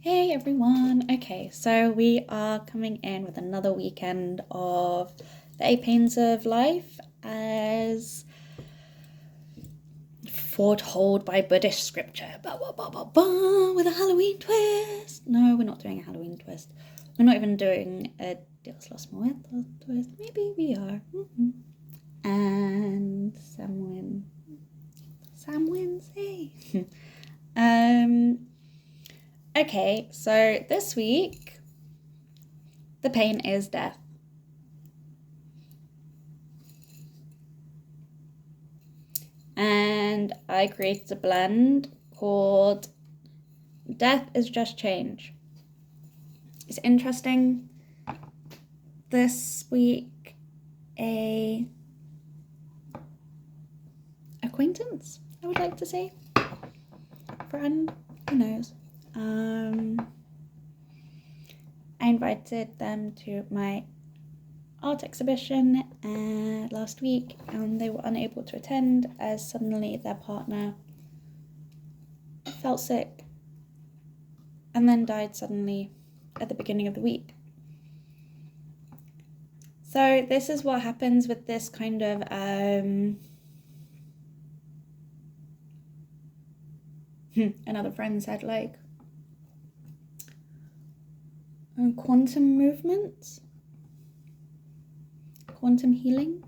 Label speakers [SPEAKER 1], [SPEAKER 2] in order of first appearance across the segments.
[SPEAKER 1] Hey everyone! Okay, so we are coming in with another weekend of the 8 Pains of Life as foretold by Buddhist scripture. With a Halloween twist! No, we're not doing a Halloween twist. We're not even doing a Dios los Muertos twist. Maybe we are. And Samhain's, hey! Okay, so this week, the pain is death. And I created a blend called Death is Just Change. It's interesting. This week, a acquaintance, I would like to say. Friend, who knows. I invited them to my art exhibition last week, and they were unable to attend as suddenly their partner felt sick and then died suddenly at the beginning of the week. So this is what happens with this kind of another friend said, like, quantum movements, quantum healing.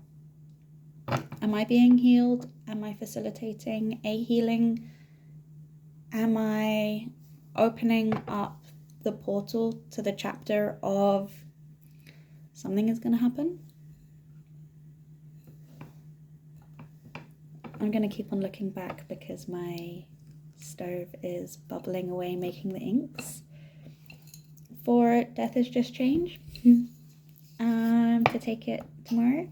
[SPEAKER 1] Am I being healed? Am I facilitating a healing? Am I opening up the portal to the chapter of something is going to happen? I'm going to keep on looking back because my stove is bubbling away, making the inks for Death is Just Change to take it tomorrow.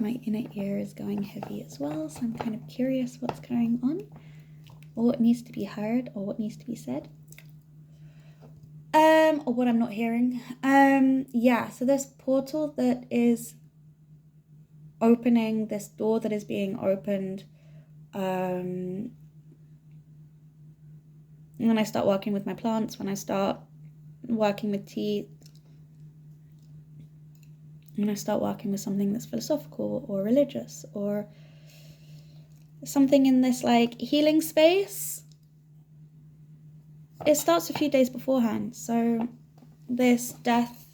[SPEAKER 1] My inner ear is going heavy as well, so I'm kind of curious what's going on, or what needs to be heard, or what needs to be said, or what I'm not hearing. Yeah, so this portal that is opening, this door that is being opened, when I start working with my plants, when I start working with tea, when I start working with something that's philosophical or religious or something in this like healing space, it starts a few days beforehand. So this death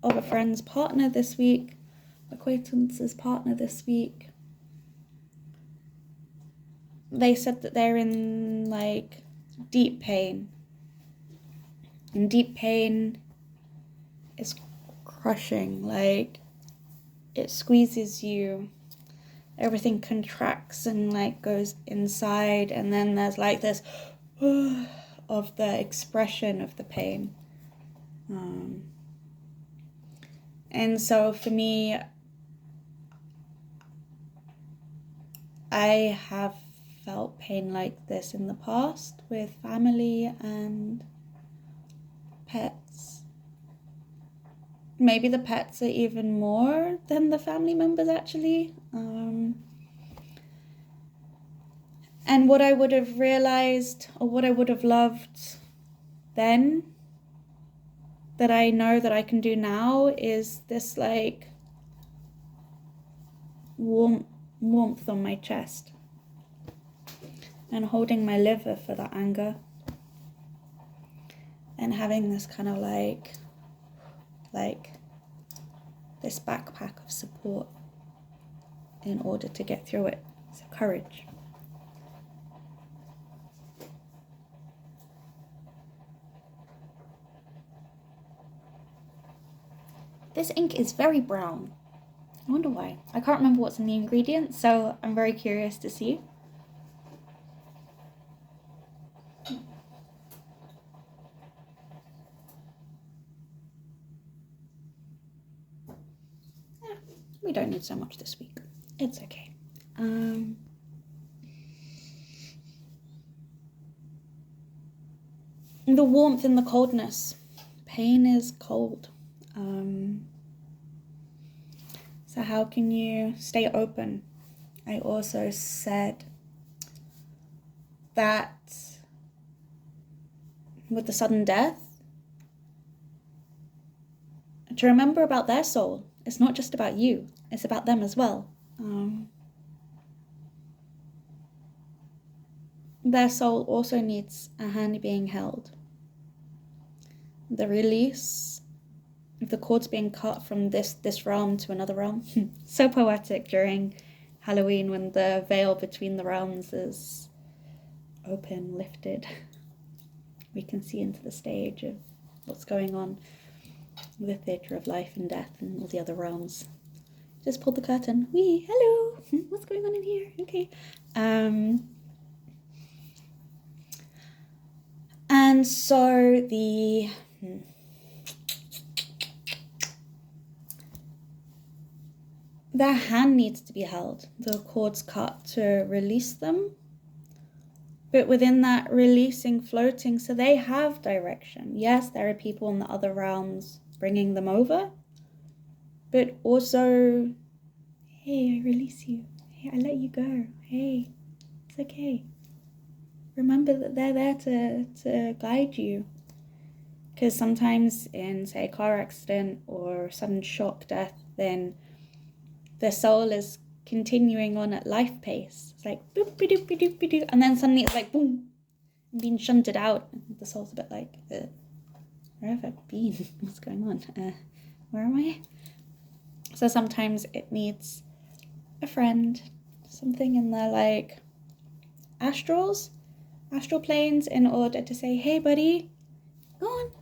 [SPEAKER 1] of a friend's partner this week, acquaintance's partner this week, they said that they're in like deep pain. And deep pain is crushing, like it squeezes you, everything contracts and like goes inside, and then there's like this of the expression of the pain. And so for me, I have felt pain like this in the past with family and pets. Maybe the pets are even more than the family members, actually. And what I would have realized, or what I would have loved then, that I know that I can do now, is this like warmth on my chest and holding my liver for that anger and having this kind of like this backpack of support in order to get through it. So courage. This ink is very brown. I wonder why. I can't remember what's in the ingredients, so I'm very curious to see. We don't need so much this week. It's okay. The warmth and the coldness. Pain is cold. So how can you stay open? I also said that with the sudden death, to remember about their soul. It's not just about you, it's about them as well. Their soul also needs a hand being held. The release of the cords being cut from this realm to another realm. So poetic during Halloween when the veil between the realms is open, lifted. We can see into the stage of what's going on with the theatre of life and death and all the other realms. Just pulled the curtain. Wee, hello. What's going on in here? Okay. And so their hand needs to be held, the cords cut to release them. But within that releasing, floating, so they have direction. Yes, there are people in the other realms bringing them over, but also, hey, I release you. Hey, I let you go. Hey, it's okay. Remember that they're there to guide you. Because sometimes in, say, a car accident or sudden shock death, then the soul is continuing on at life pace. It's like boop, ba-doop, ba-doop, ba-doop, and then suddenly it's like boom, being shunted out. The soul's a bit like, where have I been? What's going on? Where am I? So sometimes it needs a friend, something in the like astral planes, in order to say, hey buddy, go on,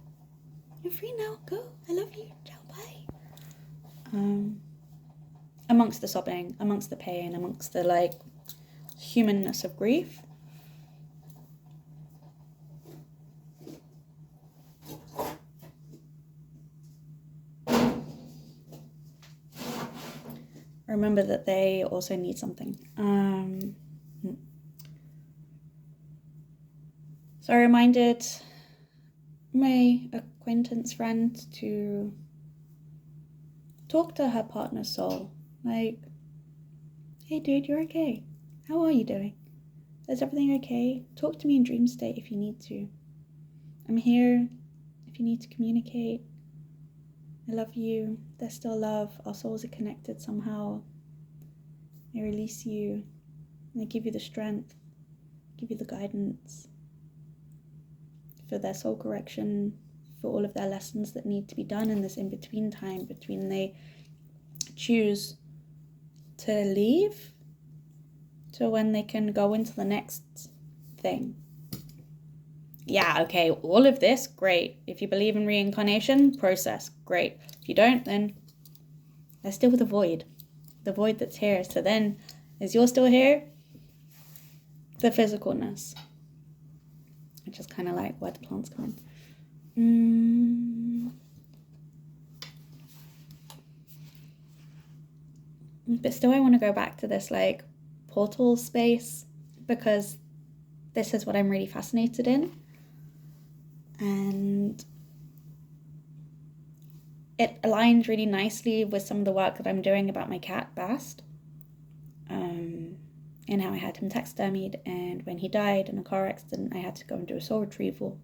[SPEAKER 1] you're free now, go, I love you, ciao, bye. Amongst the sobbing, amongst the pain, amongst the like humanness of grief. Remember that they also need something. So I reminded my acquaintance friend to talk to her partner's soul. Like, hey dude, you're okay. How are you doing? Is everything okay? Talk to me in dream state if you need to. I'm here if you need to communicate. I love you. There's still love. Our souls are connected somehow. I release you. And I give you the strength. Give you the guidance. For their soul correction. For all of their lessons that need to be done in this in-between time. Between they choose to leave to when they can go into the next thing. Yeah, okay, all of this, great. If you believe in reincarnation, process, great. If you don't, then there's still the void that's here. So then, as you're still here, the physicalness, which is kind of like where the plants come in. But still, I want to go back to this like portal space, because this is what I'm really fascinated in. And it aligns really nicely with some of the work that I'm doing about my cat, Bast. And how I had him taxidermied, and when he died in a car accident, I had to go and do a soul retrieval.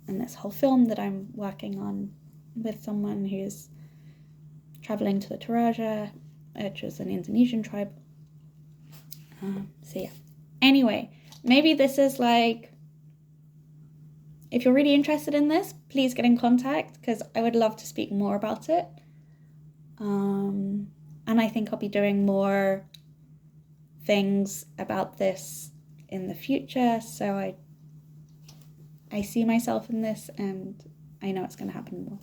[SPEAKER 1] And this whole film that I'm working on with someone who's traveling to the Toraja, which is an Indonesian tribe. So yeah. Anyway, maybe this is like, if you're really interested in this, please get in contact, because I would love to speak more about it. And I think I'll be doing more things about this in the future. So I see myself in this, and I know it's going to happen more.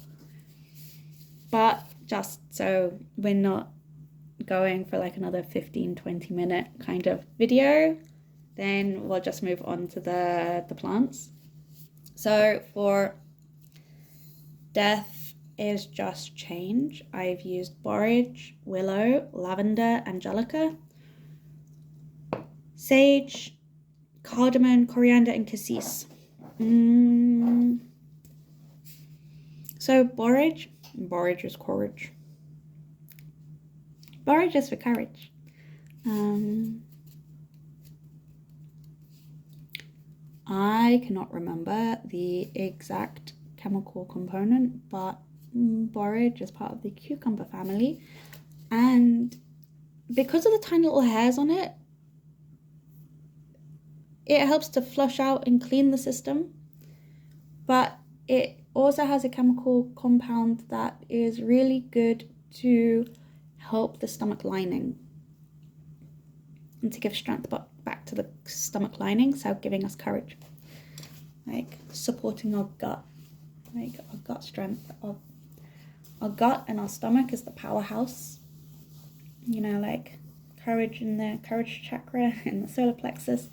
[SPEAKER 1] But just so we're not going for like another 15-20 minute kind of video, then we'll just move on to the plants. So for death is just change, I've used borage, willow, lavender, angelica, sage, cardamom, coriander, and cassis. So borage is courage. Borage is for courage. I cannot remember the exact chemical component, but borage is part of the cucumber family, and because of the tiny little hairs on it, it helps to flush out and clean the system, but it also has a chemical compound that is really good to help the stomach lining and to give strength back to the stomach lining, so giving us courage, like supporting our gut, like our gut strength. Our gut and our stomach is the powerhouse, you know, like courage in the courage chakra in the solar plexus,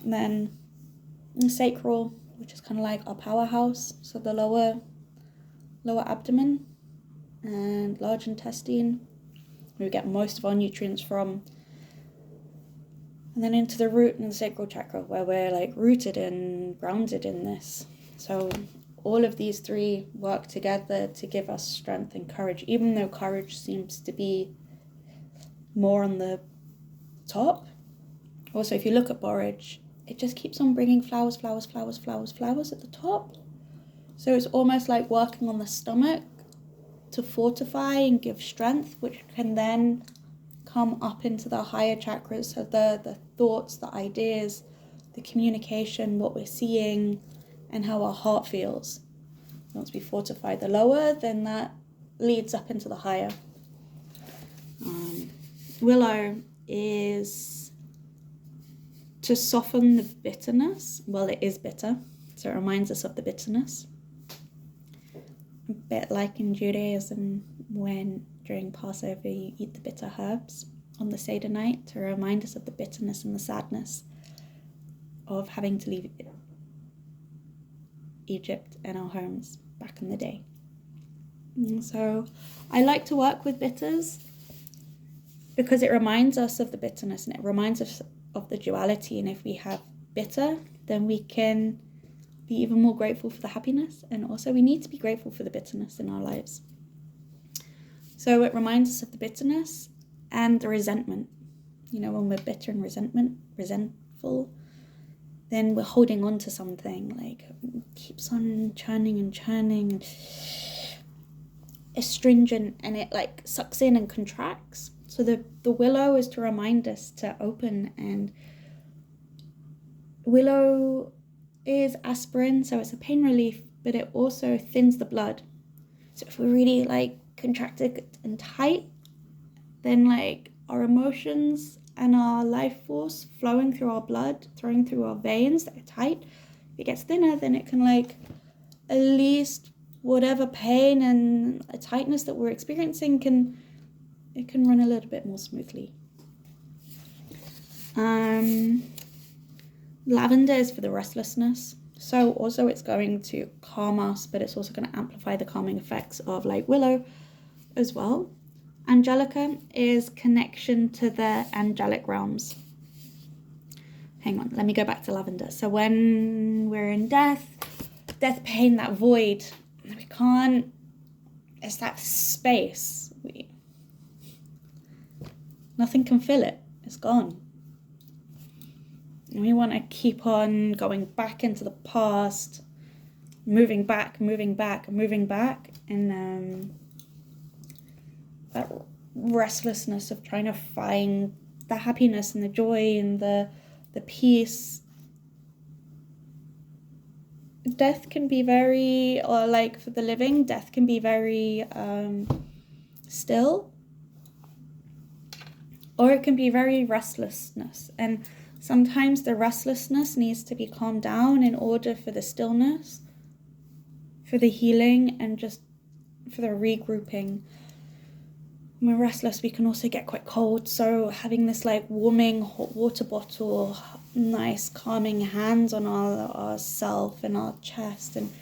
[SPEAKER 1] and then the sacral, which is kind of like our powerhouse, so the lower abdomen and large intestine, where we get most of our nutrients from, and then into the root and the sacral chakra, where we're like rooted and grounded in this. So all of these three work together to give us strength and courage, even though courage seems to be more on the top. Also, if you look at borage, it just keeps on bringing flowers at the top. So it's almost like working on the stomach to fortify and give strength, which can then come up into the higher chakras, so the thoughts, the ideas, the communication, what we're seeing, and how our heart feels. Once we fortify the lower, then that leads up into the higher. Willow is to soften the bitterness. Well, it is bitter, so it reminds us of the bitterness. A bit like in Judaism, when during Passover you eat the bitter herbs on the Seder night to remind us of the bitterness and the sadness of having to leave Egypt and our homes back in the day. And so I like to work with bitters because it reminds us of the bitterness and it reminds us of the duality. And if we have bitter, then we can be even more grateful for the happiness, and also we need to be grateful for the bitterness in our lives. So it reminds us of the bitterness and the resentment. You know, when we're bitter and resentful, then we're holding on to something, like it keeps on churning and astringent, and it like sucks in and contracts. So the willow is to remind us to open, and willow is aspirin, so it's a pain relief, but it also thins the blood. So if we're really like contracted and tight, then like our emotions and our life force flowing through our blood, flowing through our veins that are tight, if it gets thinner, then it can like at least whatever pain and a tightness that we're experiencing can run a little bit more smoothly. Lavender is for the restlessness. So also it's going to calm us, but it's also going to amplify the calming effects of like willow as well. Angelica is connection to the angelic realms. Hang on, let me go back to lavender. So when we're in death pain, that void, we can't, it's that space. Nothing can fill it. It's gone. And we want to keep on going back into the past, moving back, and that restlessness of trying to find the happiness and the joy and the peace. Death can be very, or like for the living, death can be very still, or it can be very restlessness. And sometimes the restlessness needs to be calmed down in order for the stillness, for the healing, and just for the regrouping. When we're restless, we can also get quite cold. So having this like warming hot water bottle, nice calming hands on our self and our chest, and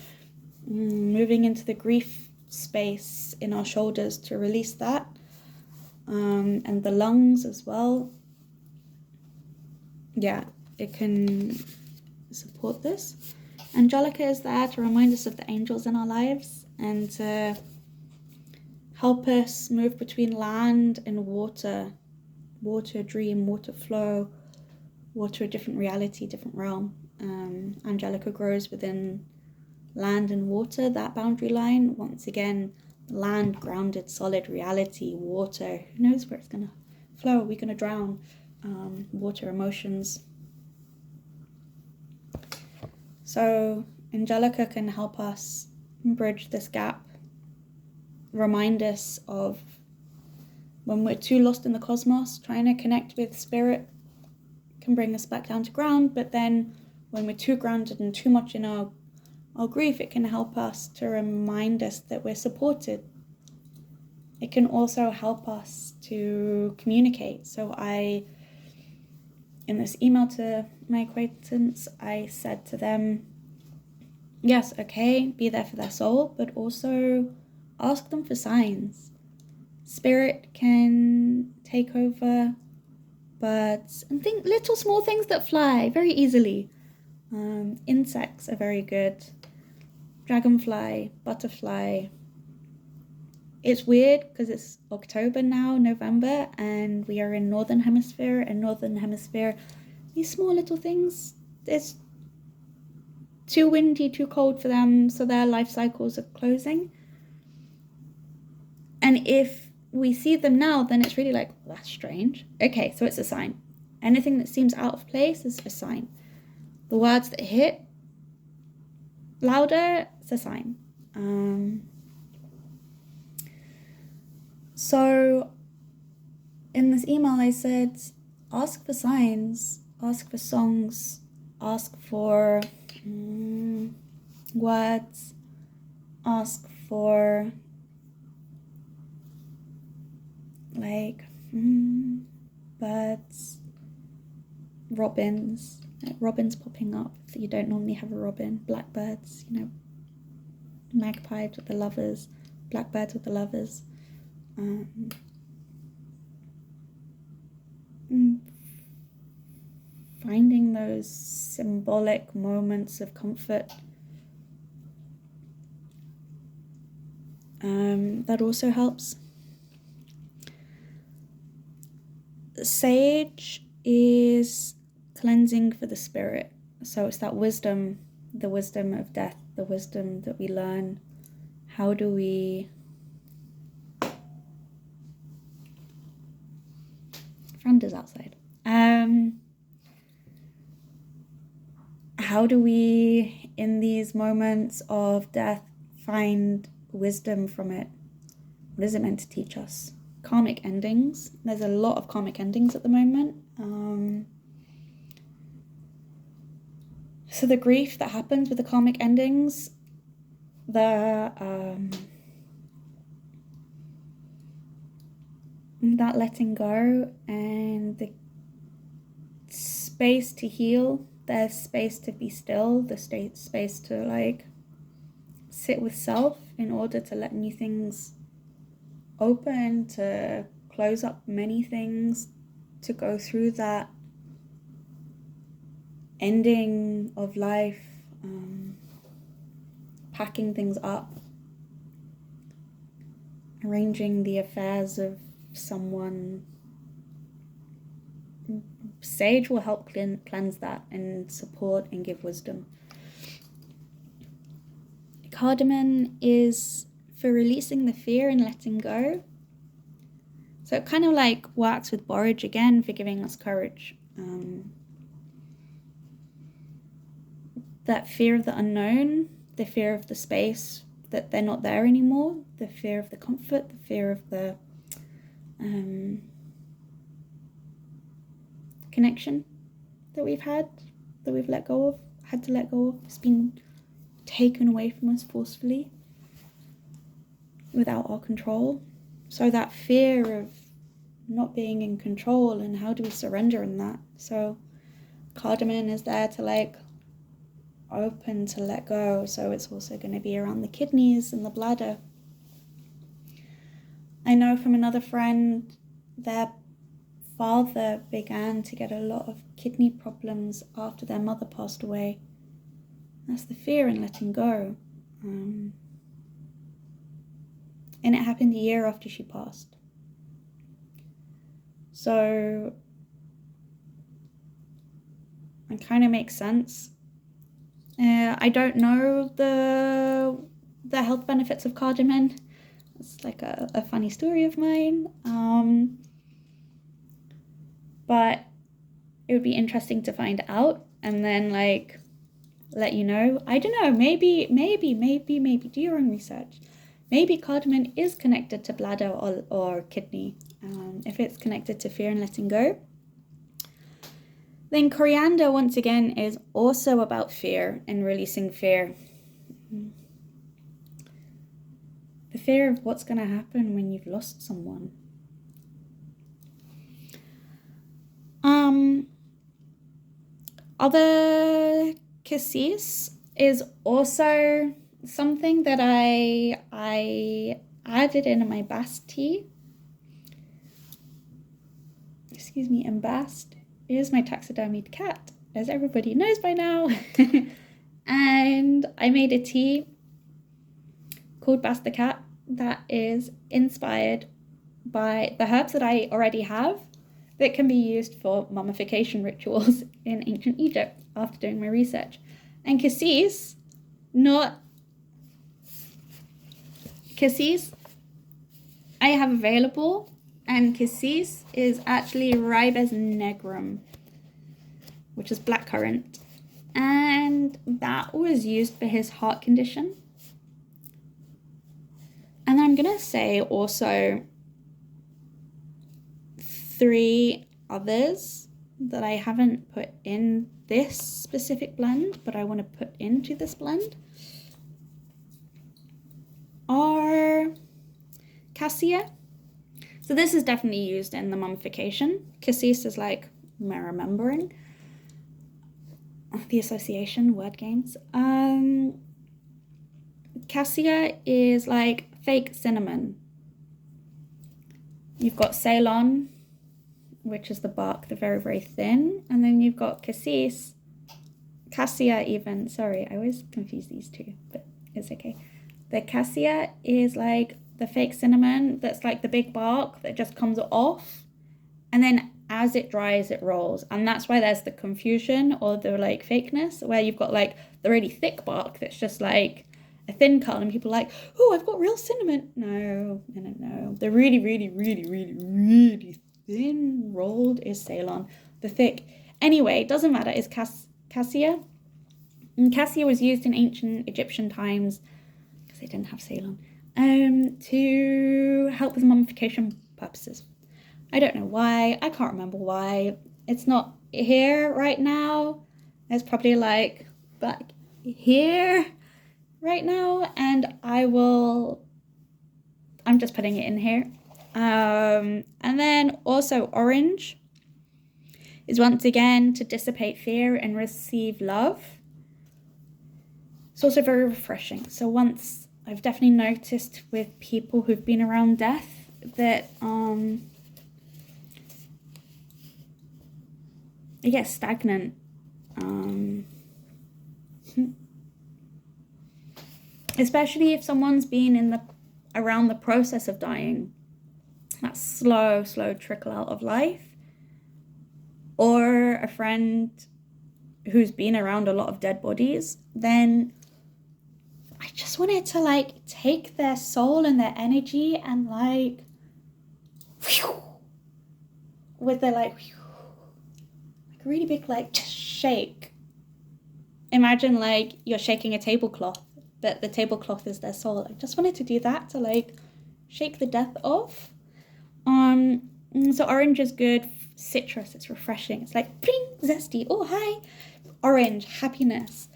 [SPEAKER 1] moving into the grief space in our shoulders to release that, and the lungs as well. Yeah, it can support this. Angelica is there to remind us of the angels in our lives and to help us move between land and water. Water dream, water flow, water a different reality, different realm. Angelica grows within land and water, that boundary line. Once again, land, grounded, solid reality, water, who knows where it's going to flow, are we going to drown? Water, emotions. So Angelica can help us bridge this gap, remind us of when we're too lost in the cosmos, trying to connect with spirit can bring us back down to ground, but then when we're too grounded and too much in our grief, it can help us to remind us that we're supported. It can also help us to communicate. So in this email to my acquaintance, I said to them, yes, okay, be there for their soul, but also ask them for signs. Spirit can take over birds and think little small things that fly very easily. Insects are very good. Dragonfly, butterfly. It's weird because it's October now, November, and we are in Northern Hemisphere. And Northern Hemisphere, these small little things, it's too windy, too cold for them, so their life cycles are closing. And if we see them now, then it's really like, well, that's strange. Okay, so it's a sign. Anything that seems out of place is a sign. The words that hit louder, it's a sign. So in this email I said, ask for signs, ask for songs, ask for words, ask for like birds, robins, like robins popping up that you don't normally have a robin, blackbirds, magpies with the lovers, blackbirds with the lovers. Finding those symbolic moments of comfort. That also helps. Sage is cleansing for the spirit. So it's that wisdom, the wisdom of death, the wisdom that we learn. How do we... Friend is outside. How do we, in these moments of death, find wisdom from it? What is it meant to teach us? Karmic endings. There's a lot of karmic endings at the moment. So the grief that happens with the karmic endings, that letting go and the space to heal, there's space to be still, the space to sit with self in order to let new things open, to close up many things, to go through that ending of life, packing things up, arranging the affairs of someone. Sage will help cleanse that and support and give wisdom. Cardamom is for releasing the fear and letting go. So it kind of works with borage again for giving us courage. That fear of the unknown, the fear of the space that they're not there anymore, the fear of the comfort, the fear of the connection that we've had, that we've had to let go of. It's been taken away from us forcefully without our control. So that fear of not being in control, and how do we surrender in that? So cardamom is there to open, to let go. So it's also going to be around the kidneys and the bladder. I know from another friend, their father began to get a lot of kidney problems after their mother passed away. That's the fear in letting go. And it happened a year after she passed. So it kind of makes sense I don't know the health benefits of cardamom. It's like a funny story of mine. But it would be interesting to find out and then like let you know. I don't know, maybe do your own research. Maybe cardamom is connected to bladder or kidney. If it's connected to fear and letting go. Then coriander, once again, is also about fear and releasing fear. The fear of what's going to happen when you've lost someone. Other cassis is also something that I added in my bast tea. Excuse me, bast is my taxidermied cat, as everybody knows by now. And I made a tea called Bast the Cat that is inspired by the herbs that I already have that can be used for mummification rituals in ancient Egypt after doing my research. And cassis, I have available, and cassis is actually ribes negrum, which is blackcurrant, and that was used for his heart condition. And I'm gonna say also 3 others that I haven't put in this specific blend, but I want to put into this blend are cassia. So this is definitely used in the mummification. Cassis is like remembering. The association, word games. Cassia is like fake cinnamon. You've got Ceylon, which is the bark, the very, very thin. And then you've got cassis, cassia even. Sorry, I always confuse these two, but it's okay. The cassia is like the fake cinnamon that's like the big bark that just comes off. And then as it dries, it rolls. And that's why there's the confusion or the like fakeness, where you've got like the really thick bark that's just like a thin curl, and people are like, oh, I've got real cinnamon. No. The really, really, really, really, really thin rolled is Ceylon. The thick, anyway, doesn't matter, is cassia. And cassia was used in ancient Egyptian times, because they didn't have Ceylon, to help with mummification purposes. I don't know why. I can't remember why. It's not here right now. It's probably like back here right now, and I'm just putting it in here. And then also orange is once again to dissipate fear and receive love. It's also very refreshing. So once I've definitely noticed with people who've been around death that it gets stagnant. Especially if someone's been around the process of dying, that slow trickle out of life, or a friend who's been around a lot of dead bodies, then I just wanted to like take their soul and their energy and like with the like a really big like shake. Imagine like you're shaking a tablecloth, but the tablecloth is their soul. I just wanted to do that to like shake the death off. So orange is good. Citrus, it's refreshing. It's like bling, zesty. Oh hi, orange, happiness.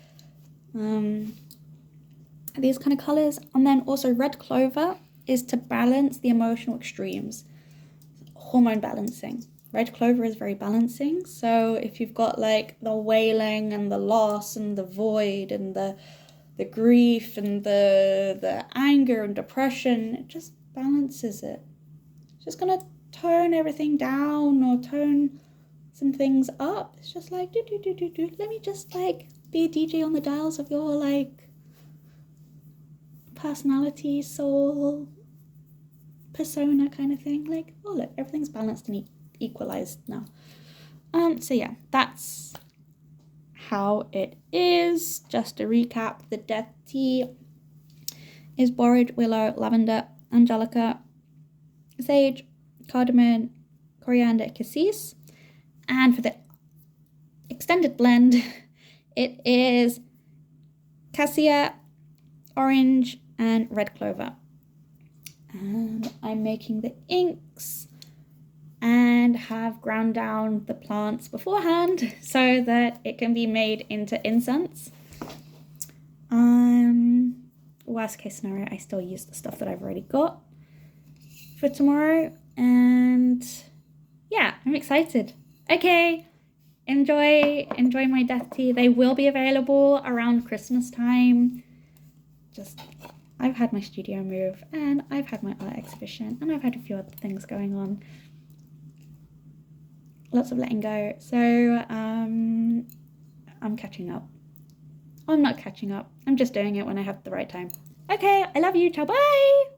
[SPEAKER 1] These kind of colors. And then also red clover is to balance the emotional extremes. Hormone balancing. Red clover is very balancing. So if you've got like the wailing and the loss and the void and the grief and the anger and depression, it just balances it. It's just gonna tone everything down or tone some things up. It's just like do. Let me just like be a DJ on the dials of your like personality, soul, persona kind of thing. Like, oh look, everything's balanced and equalized now. So yeah, that's how it is. Just to recap, the death tea is borage, willow, lavender, angelica, sage, cardamom, coriander, cassis. And for the extended blend, it is cassia, orange, and red clover. And I'm making the inks and have ground down the plants beforehand so that it can be made into incense. Worst case scenario, I still use the stuff that I've already got for tomorrow. And yeah, I'm excited. Okay, enjoy my death tea. They will be available around Christmas time. I've had my studio move, and I've had my art exhibition, and I've had a few other things going on. Lots of letting go. So I'm catching up. I'm not catching up. I'm just doing it when I have the right time. Okay, I love you. Ciao, bye.